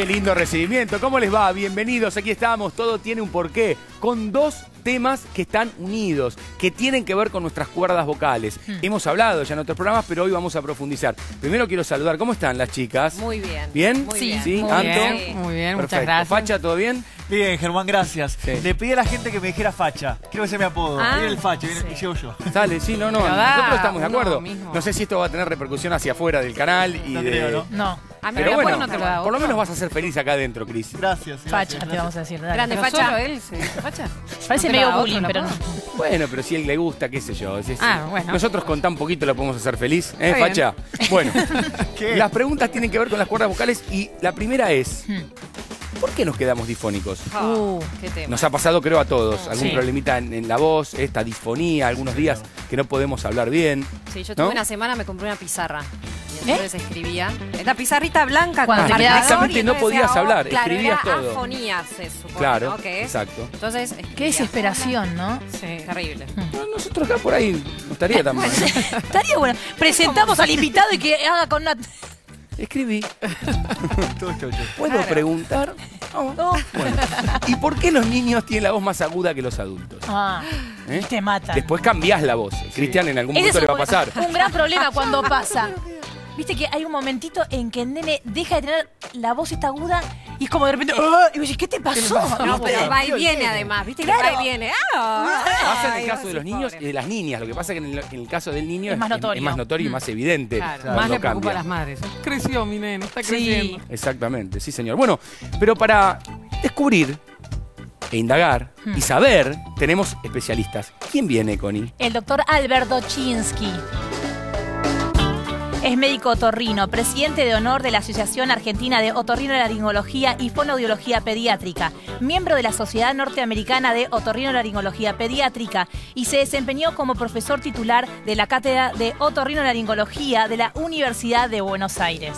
Qué lindo recibimiento. ¿Cómo les va? Bienvenidos. Aquí estamos. Todo tiene un porqué. Con dos temas que están unidos, que tienen que ver con nuestras cuerdas vocales. Hemos hablado ya en otros programas, pero hoy vamos a profundizar. Primero quiero saludar. ¿Cómo están las chicas? Muy bien. ¿Bien? Muy sí. bien. ¿Sí? Muy ¿Anto? bien. Muy bien, Perfecto. muchas gracias. ¿Facha, todo bien? Bien, Germán, gracias. Sí. Le pedí a la gente que me dijera facha. Creo que ese es mi apodo. Viene el facha, viene el que llevo yo. Sale, sí, no. Pero Nosotros estamos de uno acuerdo. mismo. No sé si esto va a tener repercusión hacia afuera del canal. Y No de... creo, ¿no? No. A mí Pero me bueno, no te lo hago. por lo menos vas a ser feliz acá adentro, Cris. Gracias. Facha, gracias. te vamos a decir. Dale. Grande Pero facha. solo él se dice facha. Parece No te medio lo hago, bullying, otro pero lo no. pongo. Bueno, pero si a él le gusta, qué sé yo. Bueno. Nosotros con tan poquito lo podemos hacer feliz, ¿eh, Está bien. Facha? Bueno, ¿Qué? las preguntas tienen que ver con las cuerdas vocales y la primera es, ¿por qué nos quedamos difónicos? Qué tema. Nos ha pasado, creo, a todos. Algún Sí. problemita en la voz, esta disfonía, algunos días que no podemos hablar bien. Sí, yo ¿no? tuve una semana, me compré una pizarra. Y entonces escribía. La pizarrita blanca Cuando con te quedabas- marcador, Directamente y no entonces podías decía, hablar, claro, escribías era todo. afonía, se supone, Claro, ¿no? Que es. exacto. Entonces, Qué escribía. desesperación, ¿no? Sí, terrible. No, nosotros acá por ahí no estaría tan mal. Estaría bueno. Presentamos al invitado y que haga con una... Escribí. Todo chocho. ¿Puedo preguntar? No. Bueno. ¿Y por qué los niños tienen la voz más aguda que los adultos? Ah, ¿Eh? te matan. Después cambiás la voz. Cristian, en algún Ese momento es le va a pasar. un gran problema cuando pasa. Viste que hay un momentito en que el nene deja de tener la voz esta aguda y es como de repente... ¡ah! Y vos decís, ¿qué te pasó? No, pero va y viene además, ¿viste? Que Claro. va y viene. Pasa en Ay, el caso de los sí, niños pobre. y de las niñas. Lo que pasa es que en el caso del niño Es más notorio. es más notorio y más evidente. Claro, cuando más le preocupa cambia. a las madres. Creció mi nene, está Sí. creciendo. Exactamente, sí señor. Bueno, pero para descubrir e indagar y saber, tenemos especialistas. ¿Quién viene, Connie? El doctor Alberto Chinsky. Es médico otorrino, presidente de honor de la Asociación Argentina de Otorrinolaringología y Fonoaudiología Pediátrica, miembro de la Sociedad Norteamericana de Otorrinolaringología Pediátrica y se desempeñó como profesor titular de la Cátedra de Otorrinolaringología de la Universidad de Buenos Aires.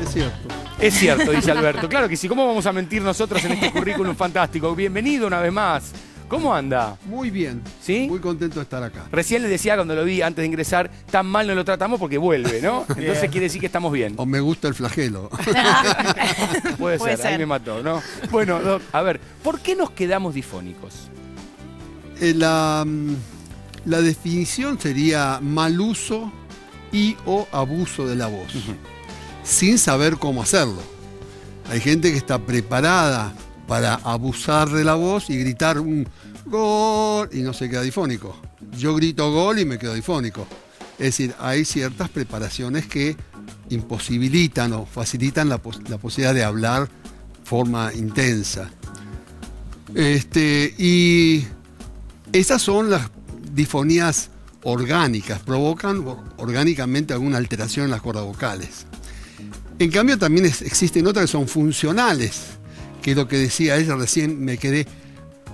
Es cierto. Es cierto, dice Alberto. Claro que sí. ¿Cómo vamos a mentir nosotros en este currículum fantástico? Bienvenido una vez más. ¿Cómo anda? Muy bien. ¿Sí? Muy contento de estar acá. Recién le decía cuando lo vi antes de ingresar, tan mal no lo tratamos porque vuelve, ¿no? Entonces quiere decir que estamos bien. O me gusta el flagelo. Puede Puede ser, ahí ser. me mató, ¿no? Bueno, Doc, a ver, ¿por qué nos quedamos difónicos? La definición sería mal uso y o abuso de la voz, sin saber cómo hacerlo. Hay gente que está preparada para abusar de la voz y gritar un gol y no se queda difónico. Yo grito gol y me quedo difónico. Es decir, hay ciertas preparaciones que imposibilitan o facilitan la posibilidad de hablar de forma intensa. Y esas son las difonías orgánicas, provocan orgánicamente alguna alteración en las cuerdas vocales. En cambio también existen otras que son funcionales, que es lo que decía ella recién, me quedé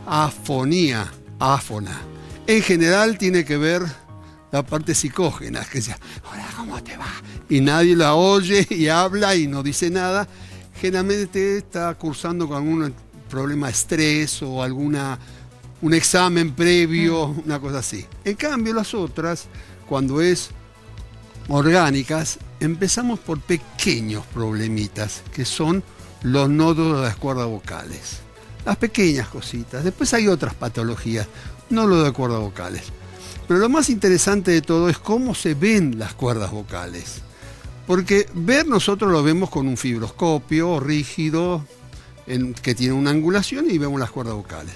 afonía, áfona. En general tiene que ver la parte psicógena, que decía, hola, ¿cómo te va? Y nadie la oye y habla y no dice nada. Generalmente está cursando con algún problema de estrés o un examen previo, una cosa así. En cambio las otras, cuando es orgánicas, empezamos por pequeños problemitas, que son los nódulos de las cuerdas vocales. Las pequeñas cositas. Después hay otras patologías, no lo de cuerdas vocales. Pero lo más interesante de todo es cómo se ven las cuerdas vocales. Porque ver nosotros lo vemos con un fibroscopio rígido, que tiene una angulación y vemos las cuerdas vocales.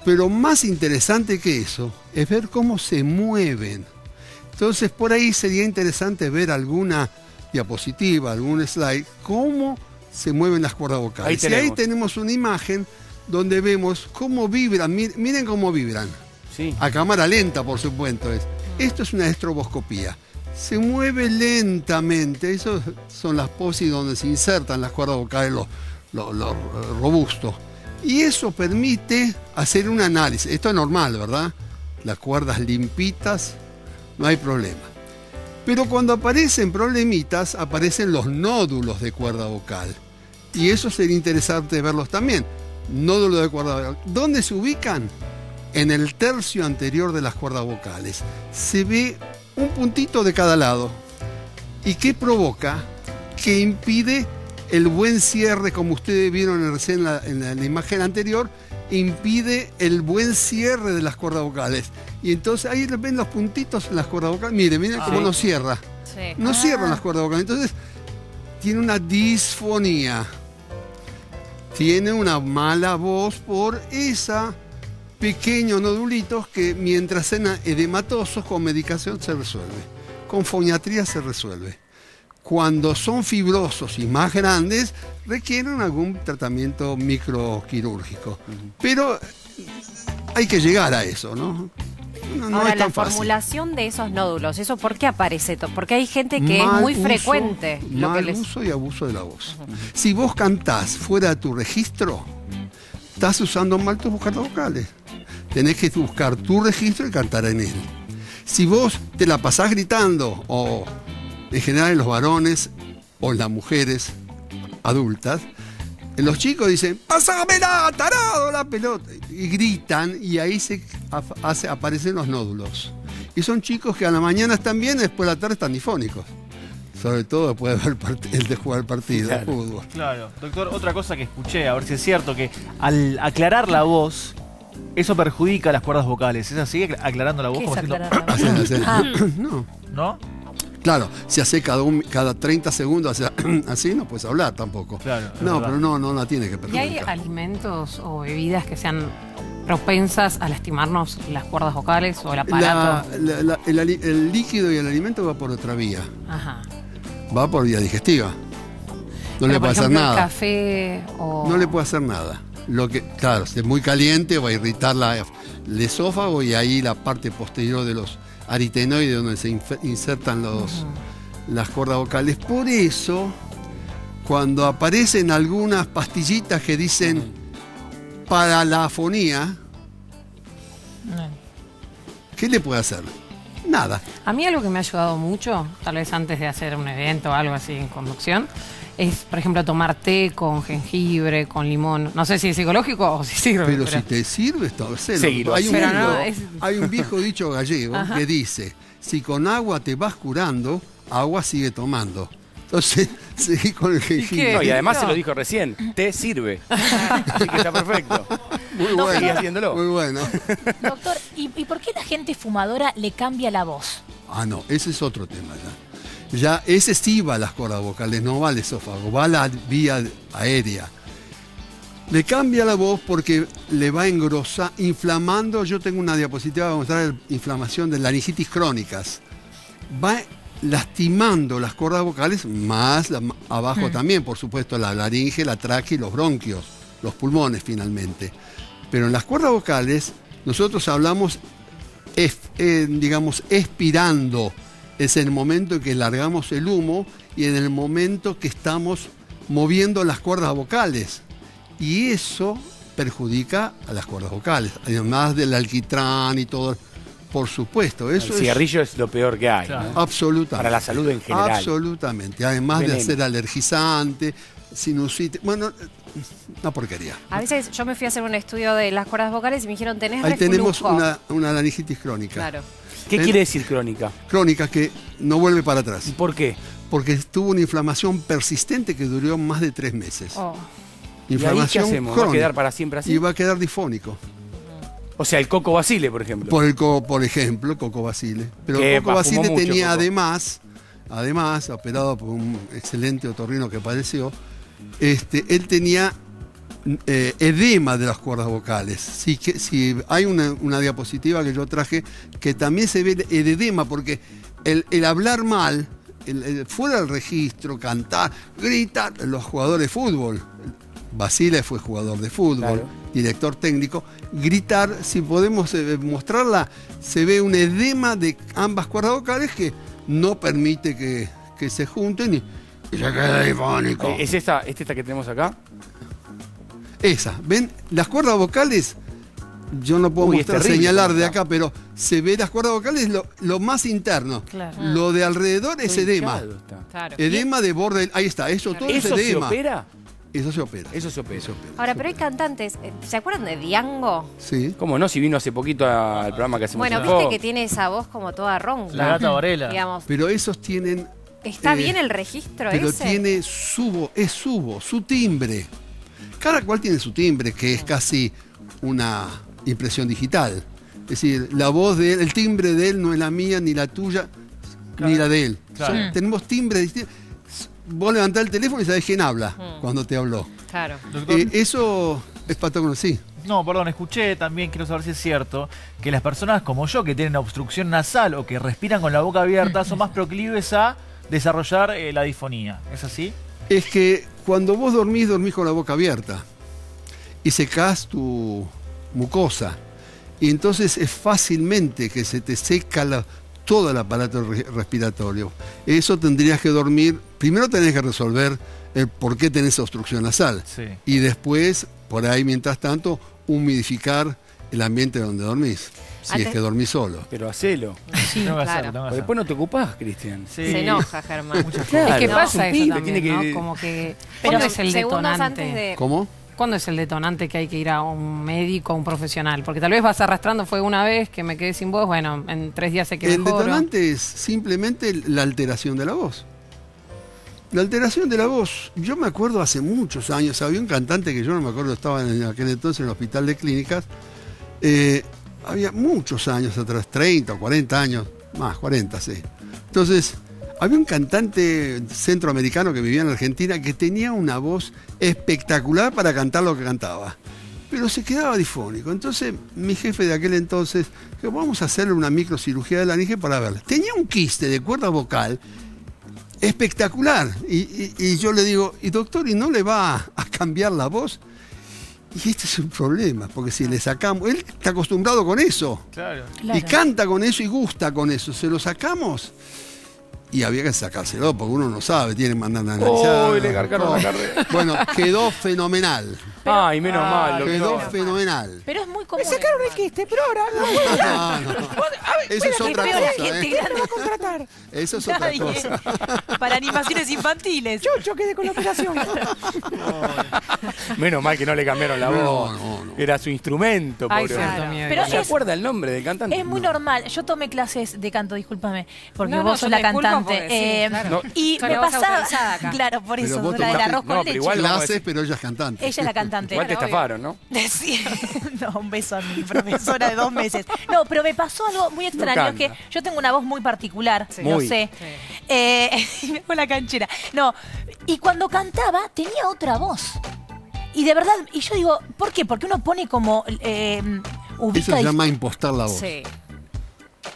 Pero más interesante que eso es ver cómo se mueven. Entonces por ahí sería interesante ver alguna diapositiva, algún slide, cómo se mueven las cuerdas vocales. Y ahí tenemos una imagen donde vemos cómo vibran. Miren cómo vibran. Sí. A cámara lenta, por supuesto. Esto es una estroboscopía. Se mueve lentamente. Esas son las posis donde se insertan las cuerdas vocales, los robustos. Y eso permite hacer un análisis. Esto es normal, ¿verdad? Las cuerdas limpitas, no hay problema. Pero cuando aparecen problemitas, aparecen los nódulos de cuerda vocal. Y eso sería interesante verlos también. Nódulos de cuerda vocal. ¿Dónde se ubican? En el tercio anterior de las cuerdas vocales. Se ve un puntito de cada lado. ¿Y qué provoca? Que impide el buen cierre, como ustedes vieron recién en la imagen anterior, impide el buen cierre de las cuerdas vocales. Y entonces ahí ven los puntitos en las cuerdas vocales. Miren cómo no cierra. Sí. No cierran las cuerdas vocales. Entonces tiene una disfonía. Tiene una mala voz por esa pequeños nodulitos que mientras sean edematosos con medicación se resuelve. Con foniatría se resuelve. Cuando son fibrosos y más grandes, requieren algún tratamiento microquirúrgico. Pero hay que llegar a eso, ¿no? No Ahora, es la tan fácil. formulación de esos nódulos, ¿eso por qué aparece? Porque hay gente que es Mal muy uso, frecuente. Lo que mal les... uso y abuso de la voz. Si vos cantás fuera de tu registro, estás usando mal tus cuerdas vocales. Tenés que buscar tu registro y cantar en él. Si vos te la pasás gritando, o en general en los varones o en las mujeres adultas, los chicos dicen, ¡pásamela, tarado, la pelota! Y gritan, y ahí aparecen los nódulos. Y son chicos que a la mañana están bien, después de la tarde están difónicos. Sobre todo después de ver el de jugar el partido de fútbol. Claro. Doctor, otra cosa que escuché, a ver si es cierto, que al aclarar la voz, eso perjudica las cuerdas vocales. ¿Es así? Aclarando la voz. ¿Qué es como aclarar la voz? No. ¿No? Claro, si hace cada 30 segundos así, no puedes hablar tampoco. Claro, no, verdad. pero no la tiene que ¿Y hay perjudicar. alimentos o bebidas que sean propensas a lastimarnos las cuerdas vocales o el aparato? El líquido y el alimento va por otra vía. Ajá. Va por vía digestiva. No Pero, le por puede hacer ejemplo, el nada. café o... No le puede hacer nada. Claro, si es muy caliente va a irritar el esófago y ahí la parte posterior de los aritenoides donde se insertan las cuerdas vocales. Por eso, cuando aparecen algunas pastillitas que dicen para la afonía, ¿qué le puede hacer? Nada. A mí algo que me ha ayudado mucho, tal vez antes de hacer un evento o algo así en conducción, es, por ejemplo, tomar té con jengibre, con limón. No sé si es psicológico o si sirve. Pero si te sirve, Seguilo. hay un viejo dicho gallego que dice, si con agua te vas curando, agua sigue tomando. Entonces, seguí con el jengibre. No, y además se lo dijo recién, te sirve. Así que está perfecto. Muy bueno. Sigue haciéndolo. Muy bueno. Doctor, ¿y por qué la gente fumadora le cambia la voz? Ah, no, ese es otro tema ya. Ya ese sí va a las cuerdas vocales, no va al esófago, va a la vía aérea. Le cambia la voz porque le va a engrosar, inflamando. Yo tengo una diapositiva para mostrar la inflamación de laringitis crónicas. Va lastimando las cuerdas vocales, más abajo también, por supuesto, la laringe, la tráquea y los bronquios, los pulmones finalmente. Pero en las cuerdas vocales nosotros hablamos, digamos, expirando. Es el momento en que largamos el humo y en el momento que estamos moviendo las cuerdas vocales. Y eso perjudica a las cuerdas vocales, además del alquitrán y todo. Por supuesto, eso El cigarrillo es lo peor que hay. Claro. ¿no? Absolutamente. Para la salud en general. Absolutamente. Además Veneno. de ser alergizante, sinusitis. Bueno, una porquería. A veces yo me fui a hacer un estudio de las cuerdas vocales y me dijeron, tenés Ahí tenemos reflujo. una laringitis crónica. Claro. ¿Qué quiere decir crónica? Crónica que no vuelve para atrás. ¿Y por qué? Porque tuvo una inflamación persistente que duró más de 3 meses. Oh. ¿Y ahí qué Inflamación hacemos? ¿Va a crónica. quedar para siempre así? Y va a quedar difónico. O sea, el coco basile, por ejemplo. Por ejemplo, Coco Basile. Pero Que Coco Basile fumó mucho, tenía Coco. además, operado por un excelente otorrino que padeció, él tenía edema de las cuerdas vocales. Si hay una diapositiva que yo traje que también se ve el edema, porque el hablar mal, fuera del registro, cantar, gritar, los jugadores de fútbol, Basile fue jugador de fútbol, Claro. director técnico, gritar, si podemos mostrarla, se ve un edema de ambas cuerdas vocales que no permite que se junten y se queda difónico. ¿Es esta que tenemos acá? Esa, ¿ven? Las cuerdas vocales, yo no puedo Uy, es terrible señalar cómo de está. acá, pero se ve las cuerdas vocales lo más interno. Claro. Lo de alrededor es Todo edema. hinchado está. Claro. Edema de borde, ahí está, eso todo es ¿Eso se edema. opera? Eso se opera. Eso se opera. Ahora, pero hay cantantes, ¿se acuerdan de Diango? Sí. ¿Cómo no? Si vino hace poquito al programa que hacemos. Bueno, en viste Fox. que tiene esa voz como toda ronca. La gata Varela. Digamos. Pero esos tienen ¿Está bien el registro pero ese? tiene su timbre. Cada cual tiene su timbre, que es casi una impresión digital. Es decir, la voz de él, el timbre de él no es la mía, ni la tuya, ni la de él. Claro. Tenemos timbres distintos. Vos levantás el teléfono y sabés quién habla cuando te habló. Claro. Doctor, Eso es patógeno, sí. no, perdón, escuché también, quiero saber si es cierto, que las personas como yo que tienen obstrucción nasal o que respiran con la boca abierta son más proclives a desarrollar la disfonía. ¿Es así? Es que cuando vos dormís con la boca abierta y secás tu mucosa, y entonces es fácilmente que se te seca todo el aparato respiratorio. Eso tendrías que dormir, primero tenés que resolver el por qué tenés obstrucción nasal. Sí. Y después, por ahí, mientras tanto, humidificar el ambiente donde dormís, si es que dormís solo. Pero hacelo. Tengo que hacerlo, claro. tengo que O hacerlo. después no te ocupás, Cristian. Sí. Se enoja, Germán. Muchas Claro. Es que No, pasa es un eso pibe, también, tiene ¿no? que- Como que... Pero ¿Cuándo es el segundos detonante? antes de... ¿Cómo? ¿Cuándo es el detonante que hay que ir a un médico, a un profesional? Porque tal vez vas arrastrando, fue una vez que me quedé sin voz, bueno, en 3 días sé que El mejoro. detonante es simplemente la alteración de la voz. La alteración de la voz, yo me acuerdo hace muchos años, había un cantante que yo no me acuerdo, estaba en aquel entonces en el hospital de clínicas, había muchos años atrás, 30 o 40 años, más, 40, sí. Entonces, había un cantante centroamericano que vivía en Argentina que tenía una voz espectacular para cantar lo que cantaba, pero se quedaba difónico. Entonces, mi jefe de aquel entonces, dijo, vamos a hacerle una microcirugía de laringe para verla. Tenía un quiste de cuerda vocal espectacular. Y yo le digo, y doctor, ¿y no le va a cambiar la voz? Y este es un problema, porque si le sacamos, él está acostumbrado con eso, Claro. y canta con eso y gusta con eso, se lo sacamos. Y había que sacárselo, porque uno no sabe, tiene que mandar a analizar. Uy, le cargaron la carrera. Bueno, quedó fenomenal. Ay, menos mal. Quedó Doctor. fenomenal. Pero es muy común. el quiste, pero ahora No, no. Eso es otra peor la cosa, gente ¿eh? grande. contratar. Eso es otra Nadie. cosa. Para animaciones infantiles. Yo quedé con la operación. Menos mal que no le cambiaron la No, voz. no, no. Era su instrumento, Ay, pobre. cierto, Claro. miedo. Pero ¿Se es- acuerda el nombre del cantante? Es muy normal. Yo tomé clases de canto, discúlpame, porque No, no, vos sos yo la me disculpo cantante. porque sí, claro. No. Y Soy me la voz pasaba. autorizada acá. Claro, por Pero eso, vos la del tomaste- arroz con No, pero leche. igual vamos a Clases, decir- pero ella es cantante. Ella es la cantante. Igual te Claro, estafaron, ¿no? Sí. No, un beso a mi profesora de 2 meses. No, pero me pasó algo muy extraño, canta. que yo tengo una voz muy particular, Sí. lo Muy. sé. Y me fue la canchera. No, y cuando cantaba tenía otra voz. Y de verdad, y yo digo, ¿por qué? Porque uno pone como Eso ubica se y- llama impostar la voz. Sí.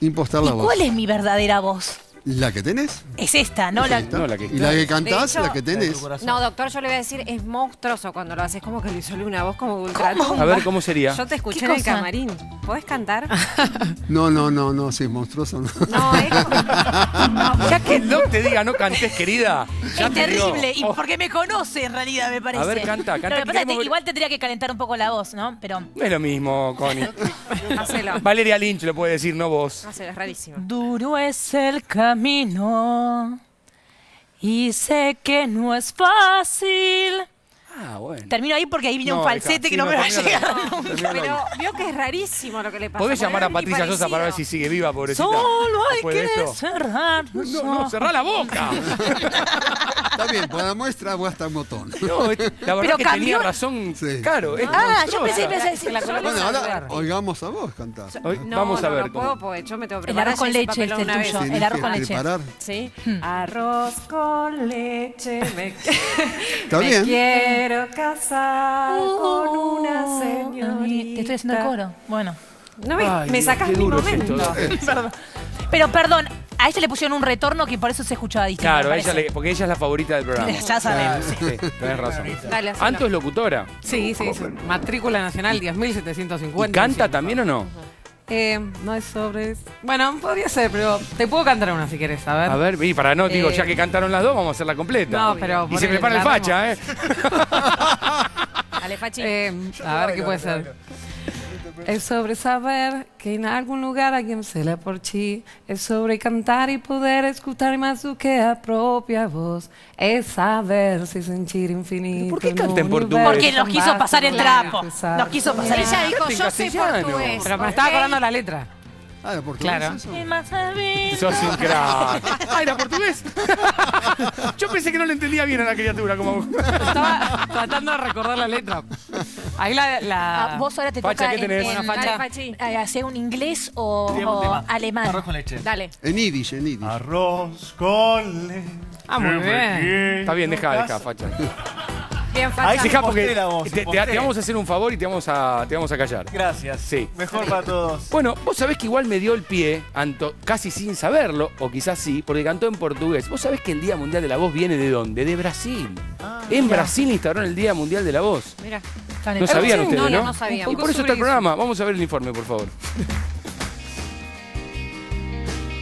Impostar ¿Y la voz. cuál es mi verdadera voz? ¿La que tenés? Es esta, ¿no? La, No, la que- Y la que cantás, De hecho, la que tenés. No, doctor, yo le voy a decir, es monstruoso cuando lo haces, como que le sale una voz como ultratumba. A ver, ¿cómo sería? Yo te escuché ¿Qué en el cosa? camarín. ¿Podés cantar? No, si es monstruoso, no. No, es como... Ya que el doc te diga no cantes, querida. Ya es te digo, terrible, y oh, porque me conoce en realidad, me parece. A ver, canta, No, canta, lo que que pasa es que queremos ver- igual tendría que calentar un poco la voz, ¿no? Pero... no es lo mismo, Connie. Hacelo. Valeria Lynch lo puede decir, no vos. Hacelo, es rarísimo. Duro es el camino y sé que no es fácil. Ah, bueno. Termino ahí porque ahí viene un No, falsete deja, que sí, no me va a terminalo. llegar. Terminalo Pero ahí. vio que es rarísimo lo que le pasa. ¿Podés porque llamar a no es ni Patricia Sosa para ver si parecido. sigue viva, pobrecita? Solo hay Después de que esto. cerrar los No, cerrá la boca. Está bien, por la muestra voy hasta un botón. No, la verdad Pero que tenía cambió- razón. Sí. Claro, es Ah, yo monstruosa. pensé La coloco Bueno, en ahora lugar. oigamos a vos cantar. Hoy No, vamos a ver no cómo. puedo porque yo me tengo que El preparar. arroz con ya hice leche es papelón el una vez. tuyo. Tenés El arroz que con leche. preparar. Sí. Arroz con leche. Está me bien. quiero casar con una señorita. Te estoy haciendo el coro. Bueno. No me, Ay, me Dios, sacás qué mi duro es momento. esto. Pero perdón, a ella le pusieron un retorno que por eso se escuchaba distinto. Claro, me ella parece. porque ella es la favorita del programa. Ya sabemos. Sí, tenés razón. Dale, hacelo. Anto es locutora. Sí, sí, sí. Matrícula nacional 10.750. ¿Y canta también o no? No es sobre... Bueno, podría ser, pero te puedo cantar una si quieres, a ver. A ver, y para no, digo, Eh, ya que cantaron las dos, vamos a hacerla completa. No, pero Y se ponele, prepara el la facha, ¿eh? Dale, Fachi. A ver qué puede ser. Es sobre saber que en algún lugar alguien se le por ti. Es sobre cantar y poder escuchar más tu que a propia voz. Es saber si sentir infinito. ¿Por qué en canta en un portugués? universo Porque nos quiso vasto pasar el por trapo. empezar. Nos quiso pasar el Ella trapo. dijo, en yo sé castellano. portugués. Pero me estaba ¿ok? acordando la letra. Ah, ¿era portugués Claro. eso? Sos un crack. Ah, ¿era portugués? Yo pensé que no le entendía bien a la criatura como... Estaba tratando de recordar la letra. Ahí Vos ahora te Facha, toca ¿qué tenés? Dale, Facha. Fachi. hacer un inglés o Digamos un tema. alemán. Arroz con leche. Dale. En yiddish, en yiddish. Arroz con leche. Ah, muy bien. Está bien, deja, Facha. Bien, Ahí Facha. sí. Deja porque Imposté la voz, te imposté. vamos a hacer un favor y te vamos a callar. Gracias. Sí. Mejor para todos. Bueno, vos sabés que igual me dio el pie, casi sin saberlo, o quizás sí, porque cantó en portugués. Vos sabés que el Día Mundial de la Voz viene de dónde? De Brasil. En Brasil instauraron el Día Mundial de la Voz. Mira. No sabían ustedes, no, ¿no? no sabíamos. Y por eso está el programa. Vamos a ver el informe, por favor.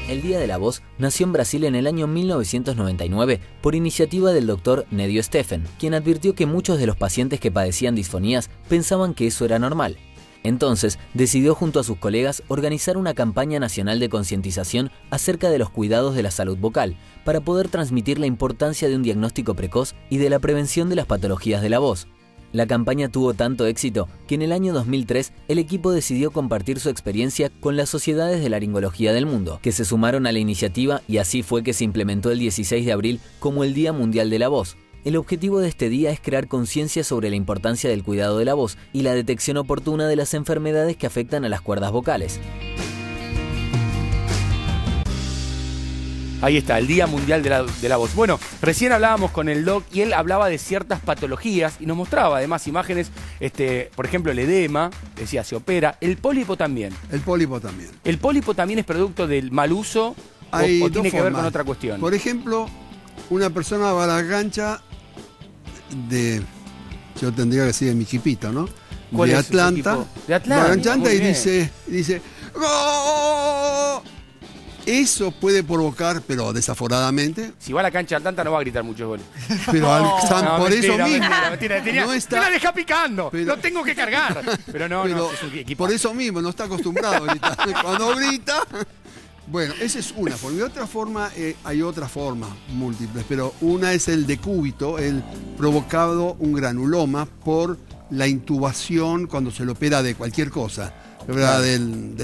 El Día de la Voz nació en Brasil en el año 1999 por iniciativa del doctor Nedio Steffen, quien advirtió que muchos de los pacientes que padecían disfonías pensaban que eso era normal. Entonces, decidió junto a sus colegas organizar una campaña nacional de concientización acerca de los cuidados de la salud vocal, para poder transmitir la importancia de un diagnóstico precoz y de la prevención de las patologías de la voz. La campaña tuvo tanto éxito que en el año 2003 el equipo decidió compartir su experiencia con las sociedades de laringología del mundo, que se sumaron a la iniciativa, y así fue que se implementó el 16 de abril como el Día Mundial de la Voz. El objetivo de este día es crear conciencia sobre la importancia del cuidado de la voz y la detección oportuna de las enfermedades que afectan a las cuerdas vocales. Ahí está, el Día Mundial de la Voz. Bueno, recién hablábamos con el doc y él hablaba de ciertas patologías y nos mostraba además imágenes, por ejemplo, el edema, decía, se opera, el pólipo también. El pólipo también. ¿El pólipo también es producto del mal uso o Hay tiene dos que ver con formas. otra cuestión? Por ejemplo, una persona va a la cancha de, yo tendría que decir de Miquipito, ¿no? ¿Cuál De es ese Atlanta. equipo? De Atlanta, Va a Atlanta muy y bien. dice, ¡Gol! Eso puede provocar, pero desaforadamente, Si va a la cancha de Atlanta no va a gritar muchos goles. pero No, por eso mentira, mismo. mentira. No está- Me la deja picando, Pero- lo tengo que cargar. Pero no, pero es un equipo. por eso mismo, no está acostumbrado a gritar. Cuando grita. Bueno, esa es una forma. Y otra forma, hay otras formas múltiples, pero una es el decúbito, el provocado un granuloma por la intubación cuando se le opera de cualquier cosa. Se opera del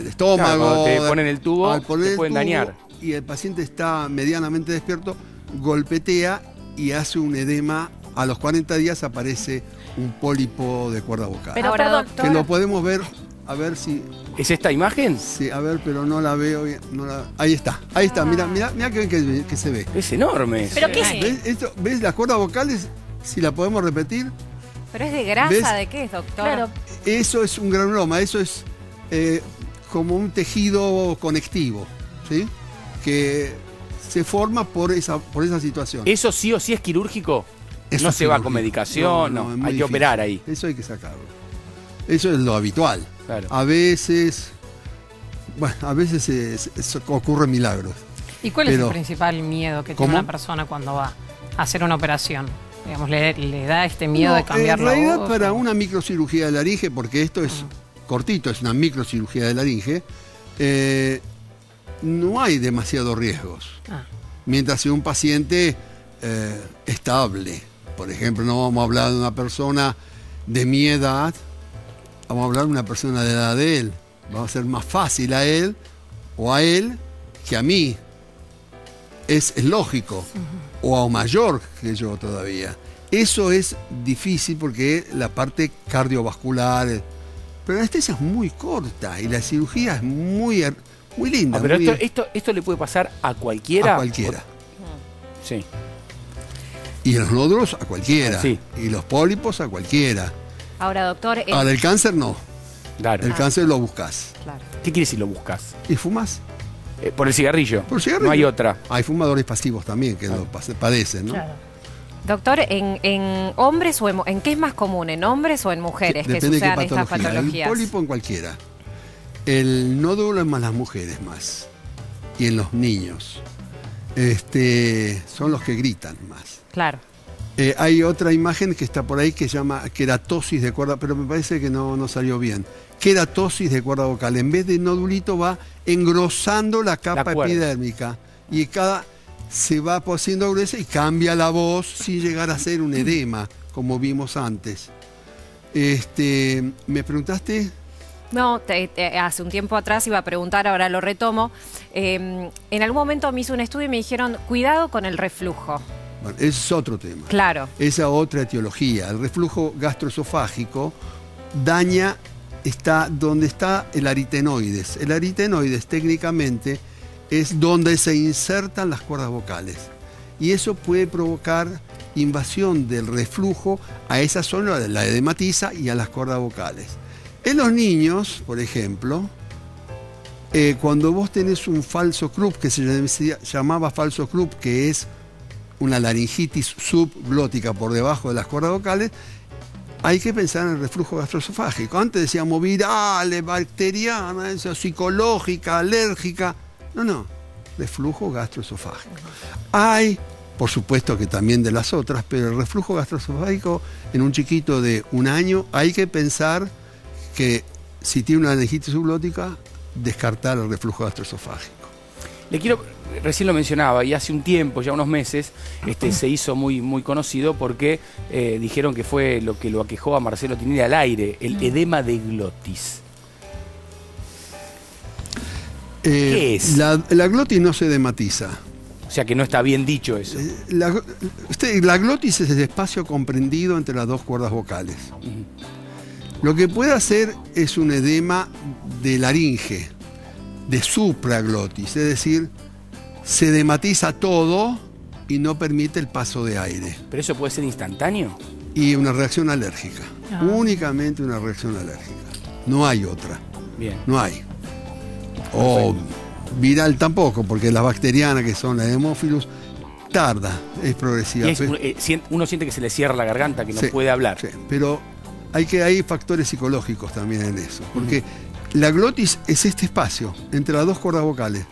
estómago. Claro, cuando te ponen el tubo, al poner te el pueden tubo dañar. Y el paciente está medianamente despierto, golpetea y hace un edema. A los 40 días aparece un pólipo de cuerda vocal. Pero Ahora, perdón, doctor. Que lo podemos ver, a ver si... ¿Es esta imagen? Sí, a ver, pero no la veo bien. Ahí está, mira que se ve. Es enorme. pero ¿qué es? ¿Ves las cuerdas vocales? Si la podemos repetir, Pero es de grasa, ¿Ves? ¿de qué es, doctor? Claro, eso es un granuloma, eso es como un tejido conectivo, ¿sí? Que se forma por esa situación. ¿Eso sí o sí es quirúrgico? Eso No es se va quirúrgico. con medicación, no. es muy Hay que difícil. operar ahí. Eso hay que sacarlo. Eso es lo habitual. Claro. A veces, ocurren milagros. ¿Y cuál es Pero- el principal miedo que ¿Cómo? tiene una persona cuando va a hacer una operación? Digamos, ¿le da este miedo de cambiar en la realidad voz, para o? una microcirugía de laringe, porque esto es cortito, es una microcirugía de laringe, no hay demasiados riesgos. Ah. Mientras sea un paciente estable. Por ejemplo, no vamos a hablar de una persona de mi edad, vamos a hablar de una persona de la edad de él. Va a ser más fácil a él o a él que a mí. Es lógico. O a mayor que yo todavía. Eso es difícil porque la parte cardiovascular. Pero la anestesia es muy corta y la cirugía es muy linda. Ah, pero muy- esto le puede pasar a cualquiera. a cualquiera. Sí. Y los nódulos a cualquiera. Sí. Y los pólipos a cualquiera. Ahora, doctor, Ahora, el cáncer no. Claro. El cáncer lo buscas. claro. ¿Qué quiere decir lo buscas? ¿Y fumas? Por el cigarrillo. Por cigarrillo. No hay otra. Hay fumadores pasivos también que lo padecen, ¿no? claro. Doctor, ¿en hombres o en qué es más común? ¿En hombres o en mujeres que Depende de qué sucedan estas patología. El patologías? pólipo en cualquiera. El nódulo es más las mujeres más. Y en los niños. Son los que gritan más. Claro. Hay otra imagen que está por ahí que se llama queratosis de cuerda, pero me parece que no salió bien. Queratosis de cuerda vocal. En vez de nodulito va engrosando la capa cuerda. epidérmica. Y se va haciendo gruesa y cambia la voz sin llegar a ser un edema, como vimos antes. Me preguntaste No, hace un tiempo atrás iba a preguntar, ahora lo retomo. En algún momento me hizo un estudio y me dijeron, cuidado con el reflujo. Bueno, ese es otro tema. Claro. Esa otra etiología. El reflujo gastroesofágico daña donde está el aritenoides. El aritenoides técnicamente es donde se insertan las cuerdas vocales. Y eso puede provocar invasión del reflujo a esa zona, la edematiza y a las cuerdas vocales. En los niños, por ejemplo, cuando vos tenés un falso Krupp, que se llamaba falso Krupp, que es una laringitis subglótica por debajo de las cuerdas vocales, hay que pensar en el reflujo gastroesofágico. Antes decíamos viral, bacteriana, psicológica, alérgica. No, reflujo gastroesofágico. Hay, por supuesto que también de las otras, pero el reflujo gastroesofágico en un chiquito de 1 año hay que pensar que si tiene una laringitis subglótica, descartar el reflujo gastroesofágico. Recién lo mencionaba, y hace un tiempo, ya unos meses, se hizo muy conocido porque dijeron que fue lo que lo aquejó a Marcelo Tinelli al aire, el edema de glotis. ¿Qué es? La glotis no se edematiza. O sea que no está bien dicho eso. La glotis es el espacio comprendido entre las dos cuerdas vocales. Lo que puede hacer es un edema de laringe, de supraglotis, es decir, se edematiza todo y no permite el paso de aire. ¿Pero eso puede ser instantáneo? Y una reacción alérgica, únicamente una reacción alérgica. No hay otra. Bien. No hay. O viral tampoco, porque las bacterianas, que son la Haemophilus, tarda, es progresiva. Y uno siente que se le cierra la garganta, que no puede hablar. Sí, pero hay factores psicológicos también en eso, porque la glotis es este espacio entre las dos cuerdas vocales.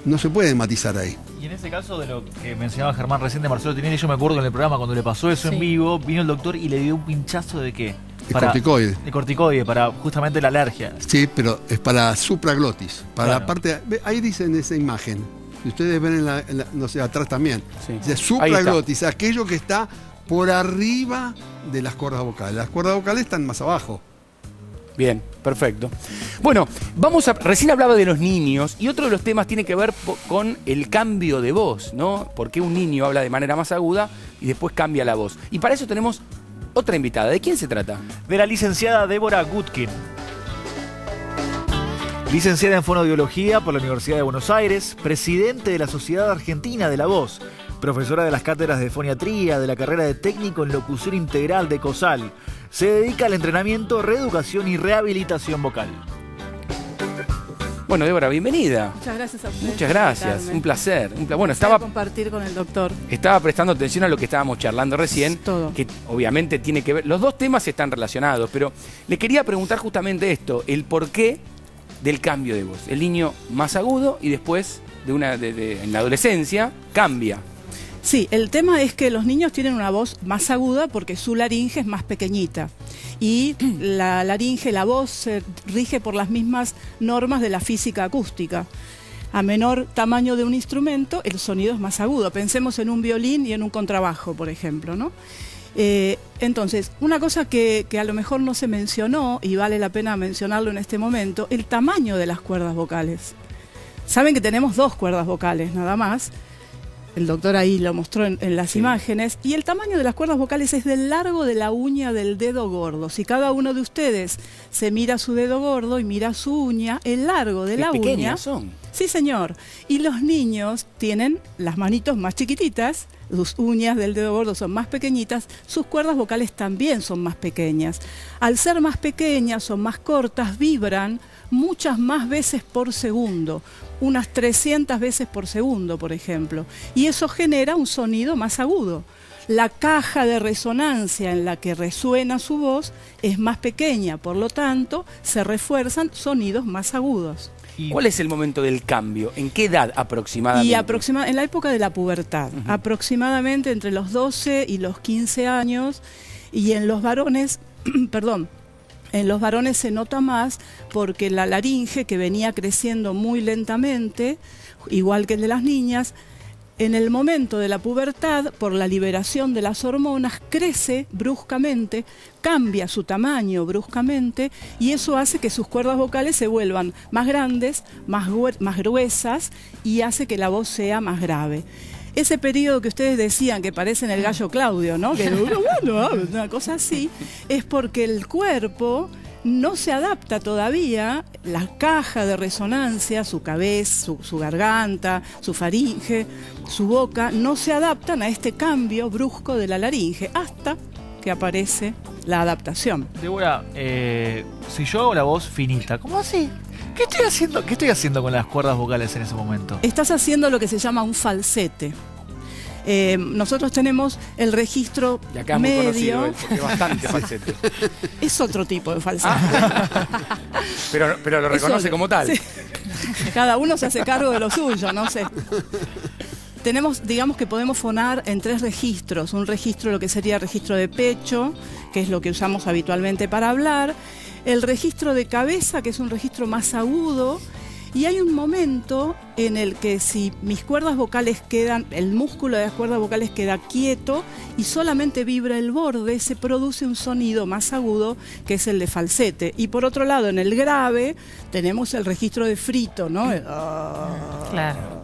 No se puede matizar ahí. Y en ese caso de lo que mencionaba Germán recién de Marcelo Tinelli, yo me acuerdo en el programa cuando le pasó eso en vivo, vino el doctor y le dio un pinchazo de ¿qué? De corticoide. De corticoide, para justamente la alergia. Sí, pero es para supraglotis. Para la parte. Ahí dice en esa imagen. Y ustedes ven no sé, atrás también. Sí. Dice supraglotis, aquello que está por arriba de las cuerdas vocales. Las cuerdas vocales están más abajo. Bien, perfecto. Bueno, recién hablaba de los niños y otro de los temas tiene que ver con el cambio de voz, ¿no? Porque un niño habla de manera más aguda y después cambia la voz. Y para eso tenemos otra invitada. ¿De quién se trata? De la licenciada Débora Gutkin. Licenciada en Fonoaudiología por la Universidad de Buenos Aires, presidente de la Sociedad Argentina de la Voz, profesora de las cátedras de foniatría, de la carrera de técnico en locución integral de COSAL. Se dedica al entrenamiento, reeducación y rehabilitación vocal. Bueno, Débora, bienvenida. Muchas gracias a ustedes. Muchas gracias, un placer. Bueno, estaba compartir con el doctor. Estaba prestando atención a lo que estábamos charlando recién, que obviamente tiene que ver, los dos temas están relacionados, pero le quería preguntar justamente esto, el porqué del cambio de voz. El niño más agudo y después en la adolescencia cambia. Sí, el tema es que los niños tienen una voz más aguda porque su laringe es más pequeñita. Y la laringe, la voz, se rige por las mismas normas de la física acústica. A menor tamaño de un instrumento, el sonido es más agudo. Pensemos en un violín y en un contrabajo, por ejemplo, ¿no? Entonces, una cosa que a lo mejor no se mencionó, y vale la pena mencionarlo en este momento, el tamaño de las cuerdas vocales. Saben que tenemos 2 cuerdas vocales, nada más. El doctor ahí lo mostró en las imágenes. Y el tamaño de las cuerdas vocales es del largo de la uña del dedo gordo. Si cada uno de ustedes se mira su dedo gordo y mira su uña, el largo de la uña... pequeñas son. Sí, señor. Y los niños tienen las manitos más chiquititas, sus uñas del dedo gordo son más pequeñitas, sus cuerdas vocales también son más pequeñas. Al ser más pequeñas, son más cortas, vibran muchas más veces por segundo, unas 300 veces por segundo, por ejemplo. Y eso genera un sonido más agudo. La caja de resonancia en la que resuena su voz es más pequeña, por lo tanto, se refuerzan sonidos más agudos. ¿Cuál es el momento del cambio? ¿En qué edad aproximadamente? Y en la época de la pubertad, aproximadamente entre los 12 y los 15 años, y en los varones, perdón, en los varones se nota más porque la laringe, que venía creciendo muy lentamente, igual que el de las niñas, En el momento de la pubertad, por la liberación de las hormonas, crece bruscamente, cambia su tamaño bruscamente y eso hace que sus cuerdas vocales se vuelvan más grandes, más gruesas y hace que la voz sea más grave. Ese periodo que ustedes decían que parece en el gallo Claudio, ¿no? Que una cosa así, es porque el cuerpo no se adapta todavía, la caja de resonancia, su cabeza, su garganta, su faringe, su boca, no se adaptan a este cambio brusco de la laringe hasta que aparece la adaptación. Débora, si yo hago la voz finita, ¿cómo así? ¿Qué estoy haciendo con las cuerdas vocales en ese momento? Estás haciendo lo que se llama un falsete. Nosotros tenemos el registro y acá es medio. Muy conocido porque bastante falsete. Es otro tipo de falsete. Pero lo reconoce como tal. Sí. Cada uno se hace cargo de lo suyo, no sé. Tenemos, digamos que podemos fonar en 3 registros. Un registro, lo que sería el registro de pecho, que es lo que usamos habitualmente para hablar. El registro de cabeza, que es un registro más agudo. Y hay un momento en el que si mis cuerdas vocales quedan, el músculo de las cuerdas vocales queda quieto y solamente vibra el borde, se produce un sonido más agudo que es el de falsete. Y por otro lado, en el grave tenemos el registro de frito, ¿no? Claro.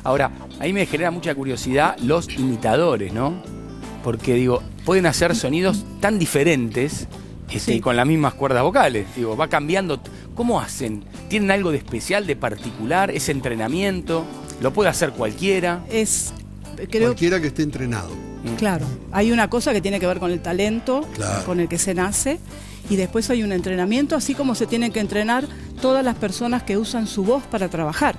Ahora, ahí me genera mucha curiosidad los imitadores, ¿no? Porque digo, pueden hacer sonidos tan diferentes Sí. con las mismas cuerdas vocales. Digo, va cambiando. ¿Cómo hacen? ¿Tienen algo de especial, de particular? ¿Es entrenamiento? ¿Lo puede hacer cualquiera? Cualquiera que esté entrenado. Claro. Hay una cosa que tiene que ver con el talento, Claro, con el que se nace, y después hay un entrenamiento, así como se tienen que entrenar todas las personas que usan su voz para trabajar.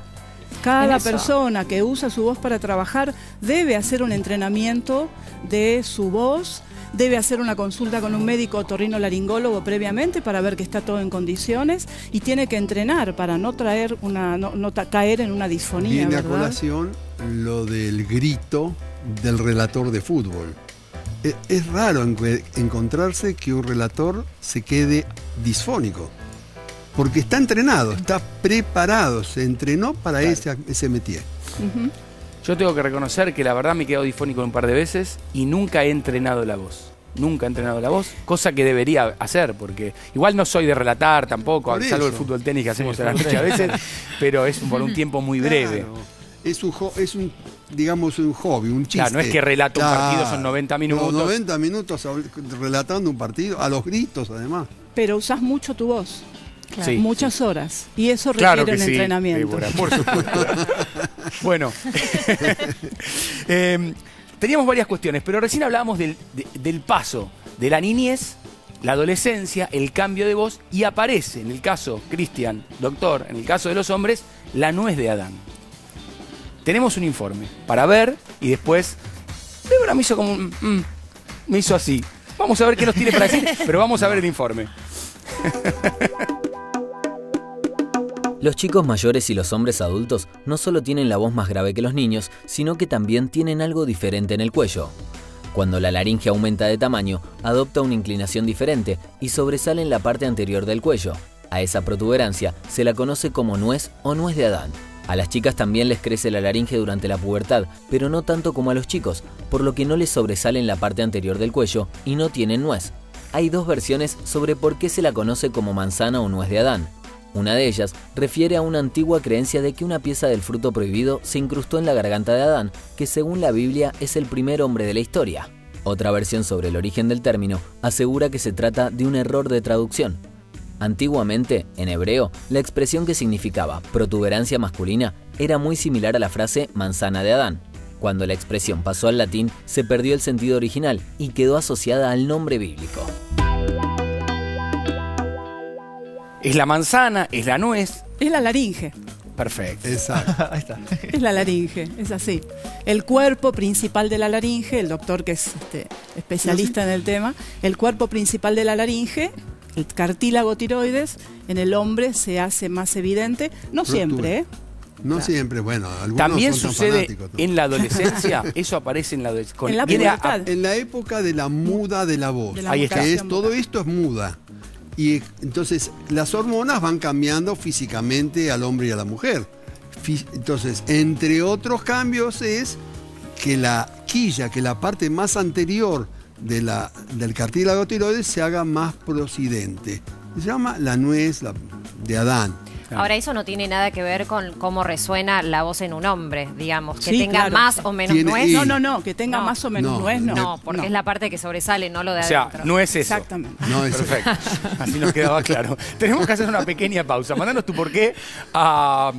Cada persona que usa su voz para trabajar debe hacer un entrenamiento de su voz, debe hacer una consulta con un médico otorrinolaringólogo previamente para ver que está todo en condiciones y tiene que entrenar para no caer en una disfonía. Viene ¿verdad? a colación lo del grito del relator de fútbol. Es raro encontrarse que un relator se quede disfónico, porque está entrenado, está preparado, se entrenó para ese métier. Uh-huh. Yo tengo que reconocer que la verdad me he quedado difónico un par de veces y nunca he entrenado la voz. Nunca he entrenado la voz, cosa que debería hacer, porque igual no soy de relatar tampoco, Por salvo el eso. fútbol tenis que hacemos a la noche a veces, pero es por un tiempo muy breve. Claro. Es un, digamos, un hobby, un chiste. Claro, no es que relato un partido, son 90 minutos. No, 90 minutos relatando un partido, a los gritos además. Pero usás mucho tu voz. Claro. Sí, muchas sí. horas. Y eso Claro requiere que un sí, entrenamiento. Débora, por supuesto. Bueno, teníamos varias cuestiones, pero recién hablábamos del paso de la niñez, la adolescencia, el cambio de voz, y aparece, en el caso, Cristian, doctor, en el caso de los hombres, la nuez de Adán. Tenemos un informe para ver y después, Débora me hizo como me hizo así. Vamos a ver qué nos tiene para decir, pero vamos a ver el informe. Los chicos mayores y los hombres adultos no solo tienen la voz más grave que los niños, sino que también tienen algo diferente en el cuello. Cuando la laringe aumenta de tamaño, adopta una inclinación diferente y sobresale en la parte anterior del cuello. A esa protuberancia se la conoce como nuez o nuez de Adán. A las chicas también les crece la laringe durante la pubertad, pero no tanto como a los chicos, por lo que no les sobresale en la parte anterior del cuello y no tienen nuez. Hay 2 versiones sobre por qué se la conoce como manzana o nuez de Adán. Una de ellas refiere a una antigua creencia de que una pieza del fruto prohibido se incrustó en la garganta de Adán, que según la Biblia es el primer hombre de la historia. Otra versión sobre el origen del término asegura que se trata de un error de traducción. Antiguamente, en hebreo, la expresión que significaba protuberancia masculina era muy similar a la frase manzana de Adán. Cuando la expresión pasó al latín, se perdió el sentido original y quedó asociada al nombre bíblico. Es la manzana, es la nuez. Es la laringe. Perfecto. Exacto. Ahí está. Es la laringe, es así. El cuerpo principal de la laringe, el doctor que es especialista en el tema, el cuerpo principal de la laringe, el cartílago tiroides, en el hombre se hace más evidente, no siempre, ¿eh? No siempre, bueno, algunos También son tan sucede fanáticos, ¿no? en la adolescencia, eso aparece en la adolescencia. En la pubertad. En la época de la muda de la voz. De la Ahí está. Que mutación todo vocal. esto es muda. Y entonces las hormonas van cambiando físicamente al hombre y a la mujer. Entonces, entre otros cambios es que la quilla, que la parte más anterior del cartílago tiroides se haga más procidente. Se llama la nuez de Adán. Ahora, eso no tiene nada que ver con cómo resuena la voz en un hombre, digamos. Que Sí, tenga claro. más o menos nuez. No, que tenga No. más o menos No, nuez, no. No, porque es la parte que sobresale, no lo de O sea, adentro. no es eso. Exactamente. No, es Perfecto. Así nos quedaba claro. Tenemos que hacer una pequeña pausa. Mandanos tu porqué a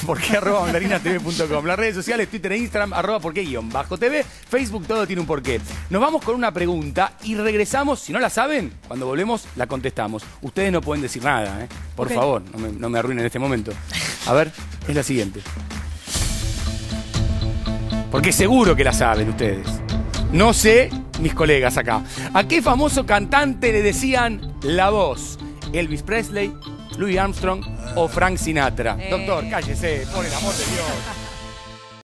porqué@mandarinatv.com. Las redes sociales, Twitter e Instagram, @porqué_TV. Facebook, todo tiene un porqué. Nos vamos con una pregunta y regresamos. Si no la saben, cuando volvemos la contestamos. Ustedes no pueden decir nada, ¿eh? Por Ok. favor, no me arruinen este momento. A ver, es la siguiente. Porque seguro que la saben ustedes. No sé, mis colegas acá. ¿A qué famoso cantante le decían la voz? ¿Elvis Presley, Louis Armstrong o Frank Sinatra? Doctor, cállese, por el amor de Dios.